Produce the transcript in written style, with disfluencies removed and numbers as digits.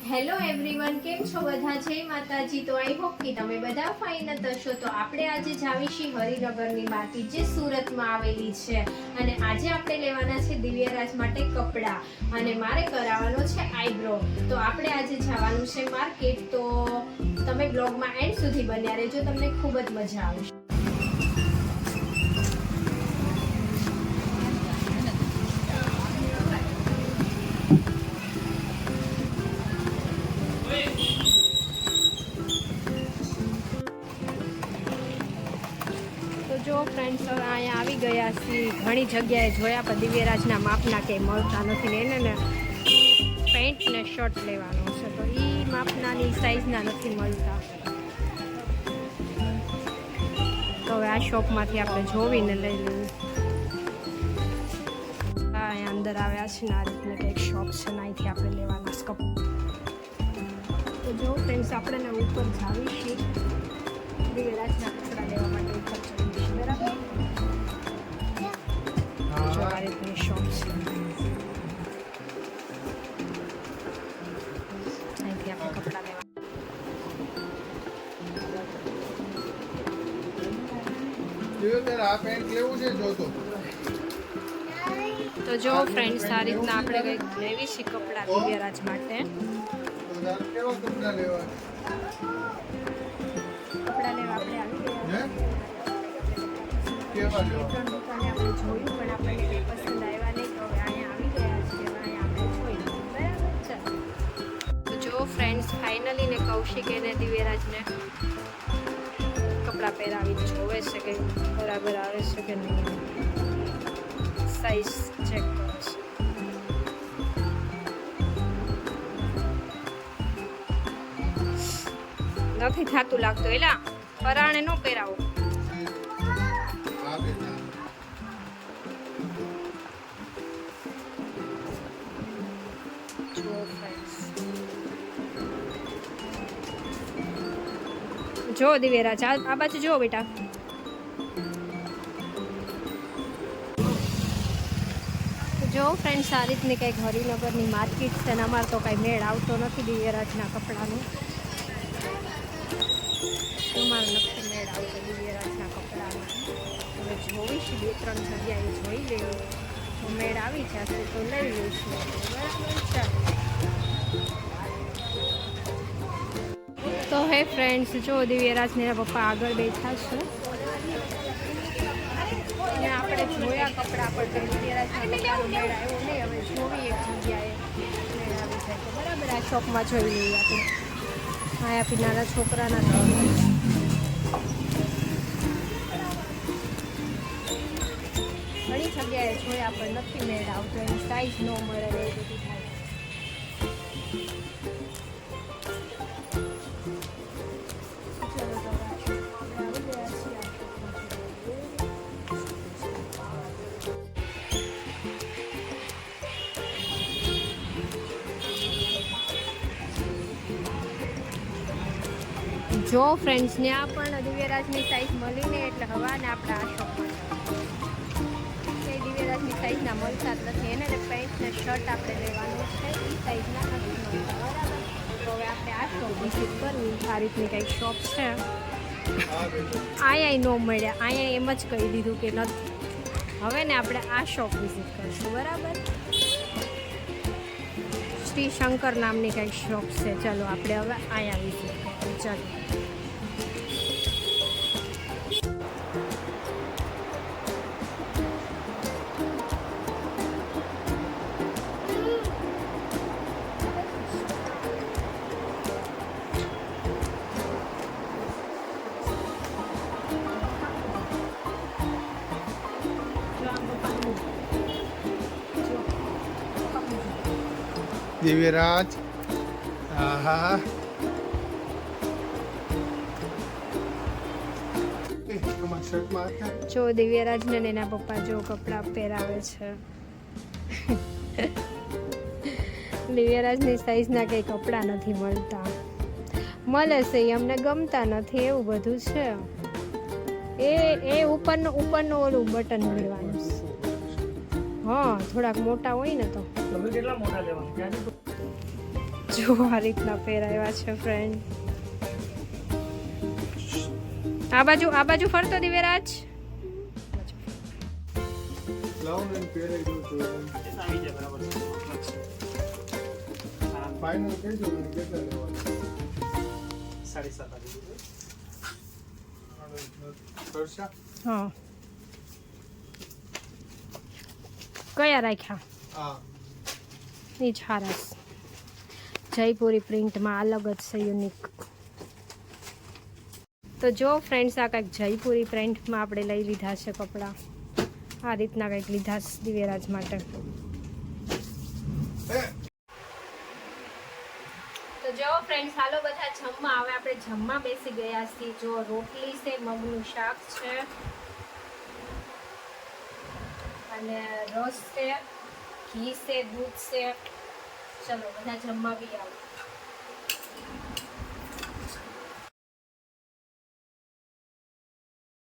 Hello everyone, કેમ છો બધા? જય માતાજી। તો આઈ હોપ કે તમે બધા ફાઇન જ હશો। તો આપણે આજે જાવીશી હરિનગરની માર્કેટ જે સુરતમાં આવેલી છે અને આજે આપણે લેવાના છે દિવ્યરાજ માટે કપડાં અને મારે કરાવવાનો છે આઈબ્રો। તો આપણે આજે જવાનું છે માર્કેટ, તો તમે બ્લોગમાં એન્ડ સુધી બન્યા રહેજો, તમને ખૂબ જ મજા આવશે। જો ફ્રેન્ડ્સ, હવે અહીંયા આવી ગયા છીએ। ઘણી જગ્યાએ જોયા પણ દિવ્યરાજના માપના કંઈ મળતા નથી ને એને પેન્ટ ને શર્ટ લેવાનો છે, તો એ માપનાની સાઈઝના નથી મળતા। તો હવે આ શોપમાંથી આપણે જોવીને લઈ લઈએ। અહીંયા અંદર આવ્યા છે ને આ રીતના કંઈક શોપ છે ને અહીંથી આપણે લેવાના સ્કપ। તો જો ફ્રેન્ડ્સ, આપણે ને ઉપર જાવી છીએ દિવ્યરાજના કપડાં લેવા માટે ઉપર ચડીએ છીએ, બરાબર? જો આ રીતની શોપ છે, અહીંથી આપણે કપડાં લેવા। તો જો ફ્રેન્ડ્સ, આ રીતના આપણે કંઈક લેવી છે કપડાં દિવ્યરાજ માટે। કપડાં લેવા આપણે આવી ગયા દુકાને આપણે જોયું પણ આપણને કંઈ પસંદ આવ્યા નહીં, તો હવે અહીંયા આવી ગયા છીએ, અહીંયા આપણે જોયું, બરાબર? ચાલો, તો જો ફ્રેન્ડ્સ, ફાઇનલી ને કૌશિક એને દિવ્યરાજને કપડાં પહેરાવી જોવે છે કે બરાબર આવે છે કે નહીં, સાઈઝ ચેક કરે છે। નથી થતું લાગતું, એલા પરાણે ન પહેરાવો। જો દિવ્યરાજ, આ બાજુ જો બેટા। જો ફ્રેન્ડ્સ, આ રીતની કંઈક હરિનગરની માર્કેટ છે ને અમારે તો કાંઈ મેળ આવતો નથી દિવ્યરાજના કપડાનું, અમારે નથી મેળ આવતો દિવ્યરાજના કપડામાં। હવે જોઈશું, 2-3 જગ્યાએ જોઈ લેવું, તો મેળ આવી જશે તો લઈ લઈશું, બરાબર? ચાલો, તો હે ફ્રેન્ડ્સ, જો દિવ્યરાજને એના પપ્પા આગળ બેઠા છે અને આપણે જોયા કપડાં પર તો દિવ્યરાજના કપડાનો મેળ આવ્યો નહીં। હવે જોવી એક જગ્યાએ મેળ આવી જાય તો બરાબર, આ શોપમાં જોઈ લઈએ આપણે। હા, આપી નાના છોકરાના ઘણી જગ્યાએ જોયા પણ નથી મેળ આવતો, એની સાઈઝ ન મળે ને એ બધું થાય। જો ફ્રેન્ડ્સ, ત્યાં પણ દિવ્યરાજની સાઈઝ મળી ને એટલે હવાને આપણે આ શોપમાં એ દિવ્યરાજની સાઈઝના મળતા જ નથી, એને પેન્ટ ને શર્ટ આપણે લેવાનું છે, એ સાઈઝના નથી મળતા, બરાબર? તો હવે આપણે આ શોપ વિઝિટ કરવી। આ રીતની કંઈક શોપ છે, અહીંયા ન મળ્યા, અહીંયા એમ જ કહી દીધું કે નથી। હવે ને આપણે આ શોપ વિઝિટ કરીશું, બરાબર? શ્રી શંકર નામની કંઈક શોપ છે, ચાલો આપણે હવે અહીંયા વિઝિટ કરીએ। ચાલો, દિવ્યરાજ, આહા, જો દિવ્યરાજને ને એના પપ્પા જો કપડાં પહેરાવે છે। દિવ્યરાજની સાઈઝના કંઈ કપડાં નથી મળતા, મળે છે એ અમને ગમતા નથી, એવું બધું છે। એ ઉપરનો ઓલું બટન મળવાનું છે। હા, થોડાક મોટા હોય ને તો તમે કેટલા મોટા લેવાનું? જો આ રીતના પહેરાવ્યા છે ફ્રેન્ડ. આ બાજુ ફરતો દિવ્યરાજ. લાવો ને પહેરાઈ દઉં તો આવી જાય બરાબર છે. ફાઇનલ કહી દો મને કેટલા લેવાના 7.5 આવી ગયું. કરશા હા કયા રાખ્યા? હા એ જ હારસ જયપુરી પ્રિન્ટમાં અલગ જ છે, યુનિક. તો જો ફ્રેન્ડ્સ આ કંઈક જયપુરી પ્રિન્ટમાં આપણે લઈ લીધા છે કપડાં. આ રીતના કંઈક લીધા છે દિવ્યરાજ માટે. તો જો ફ્રેન્ડ્સ હાલો બધા જમવા. હવે આપણે જમવા બેસી ગયા છીએ. જો રોટલી છે, મગનું શાક છે અને રસ છે, ઘી છે, દૂધ છે. ચલો બધા જમવા બી આવો.